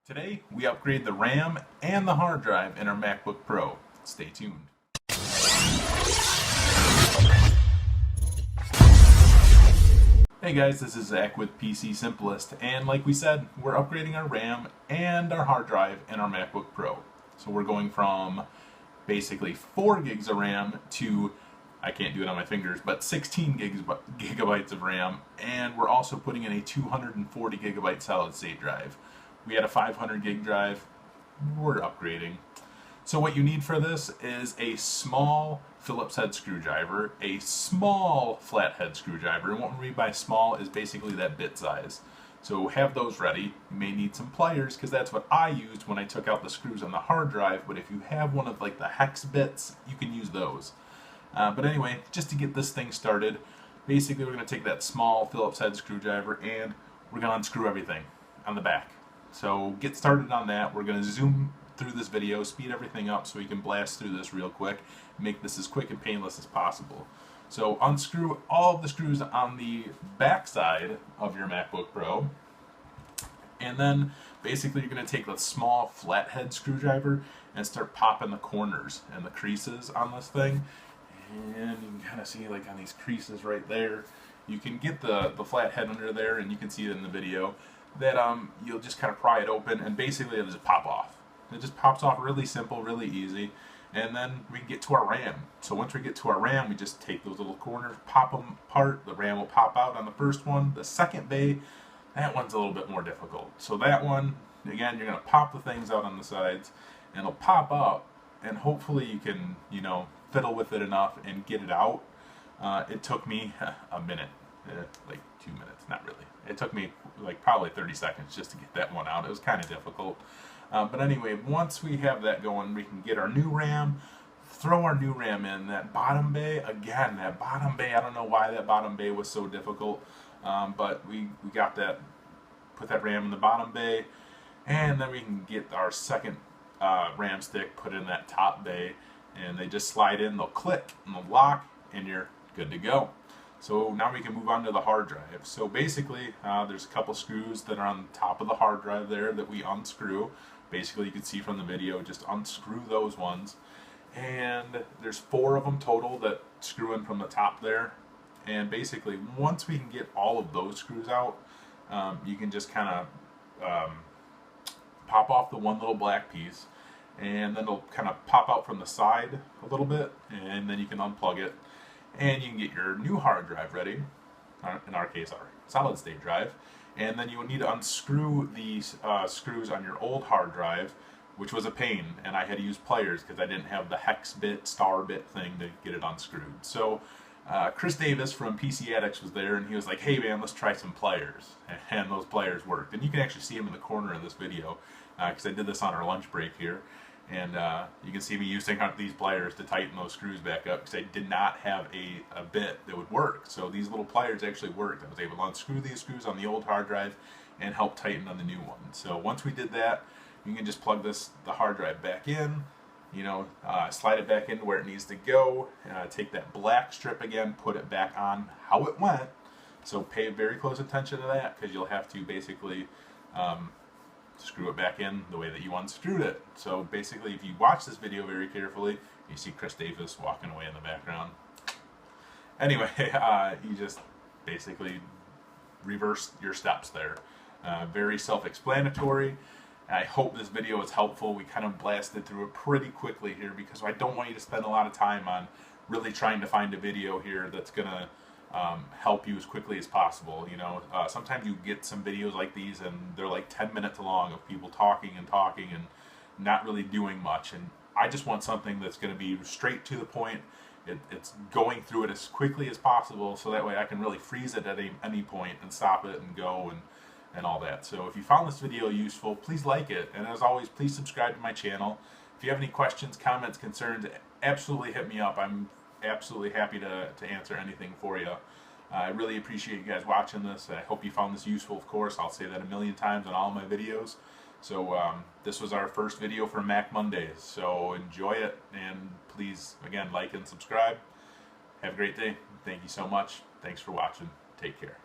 Today, we upgrade the RAM and the hard drive in our MacBook Pro. Stay tuned. Hey guys, this is Zach with PC Simplest, and like we said, we're upgrading our RAM and our hard drive in our MacBook Pro. So we're going from basically 4 gigs of RAM to, I can't do it on my fingers, but 16 gigabytes of RAM, and we're also putting in a 240 gigabyte solid state drive. We had a 500 gig drive, we're upgrading. So what you need for this is a small Phillips head screwdriver, a small flathead screwdriver, and what we mean by small is basically that bit size. So have those ready. You may need some pliers because that's what I used when I took out the screws on the hard drive, but if you have one of like the hex bits, you can use those. But anyway, just to get this thing started, basically we're going to take that small Phillips head screwdriver and we're going to unscrew everything on the back. So get started on that. We're going to zoom through this video, speed everything up so we can blast through this real quick, make this as quick and painless as possible. So unscrew all of the screws on the back side of your MacBook Pro, and then basically you're going to take the small flathead screwdriver and start popping the corners and the creases on this thing. And you can kind of see like on these creases right there, you can get the flathead under there, and you can see it in the video, that you'll just kind of pry it open and basically it'll just pop off. It just pops off really simple, really easy, and then we can get to our RAM. So once we get to our RAM, we just take those little corners, pop them apart, the RAM will pop out on the first one. The second bay, that one's a little bit more difficult. So that one, again, you're going to pop the things out on the sides and it'll pop up, and hopefully you can, fiddle with it enough and get it out. It took me a minute, like 2 minutes, not really. It took me like probably 30 seconds just to get that one out. It was kind of difficult. But anyway, once we have that going, we can get our new RAM, throw our new RAM in. That bottom bay, again, that bottom bay, I don't know why that bottom bay was so difficult, but we got that, put that RAM in the bottom bay, and then we can get our second RAM stick put in that top bay, and they just slide in, they'll click, and they'll lock, and you're good to go. So now we can move on to the hard drive. So basically, there's a couple screws that are on the top of the hard drive there that we unscrew. Basically, you can see from the video, just unscrew those ones. And there's 4 of them total that screw in from the top there. And basically, once we can get all of those screws out, you can just kind of pop off the one little black piece, and then it'll kind of pop out from the side a little bit, and then you can unplug it. And you can get your new hard drive ready, in our case our solid state drive, and then you will need to unscrew these screws on your old hard drive, which was a pain, and I had to use pliers because I didn't have the hex bit, star bit thing to get it unscrewed. So Chris Davis from PC Addicts was there, and he was like, hey man, let's try some pliers, and those pliers worked. And you can actually see them in the corner of this video because I did this on our lunch break here. And you can see me using these pliers to tighten those screws back up because I did not have a bit that would work. So these little pliers actually worked. I was able to unscrew these screws on the old hard drive and help tighten on the new one. So once we did that, you can just plug the hard drive back in, slide it back into where it needs to go, take that black strip again, put it back on how it went. So pay very close attention to that because you'll have to basically screw it back in the way that you unscrewed it. So basically, if you watch this video very carefully, you see Chris Davis walking away in the background. Anyway, you just basically reverse your steps there. Very self-explanatory. I hope this video is helpful. We kind of blasted through it pretty quickly here because I don't want you to spend a lot of time on really trying to find a video here that's gonna help you as quickly as possible. Sometimes you get some videos like these and they're like 10 minutes long of people talking and not really doing much, and I just want something that's going to be straight to the point. It's going through it as quickly as possible so that way I can really freeze it at any point and stop it and go and all that. So if you found this video useful, please like it, and as always, please subscribe to my channel. If you have any questions, comments, concerns, absolutely hit me up. I'm absolutely happy to answer anything for you. I really appreciate you guys watching this. I hope you found this useful, of course. I'll say that a million times on all my videos. So this was our first video for Mac Mondays. So enjoy it, and please, again, like and subscribe. Have a great day. Thank you so much. Thanks for watching. Take care.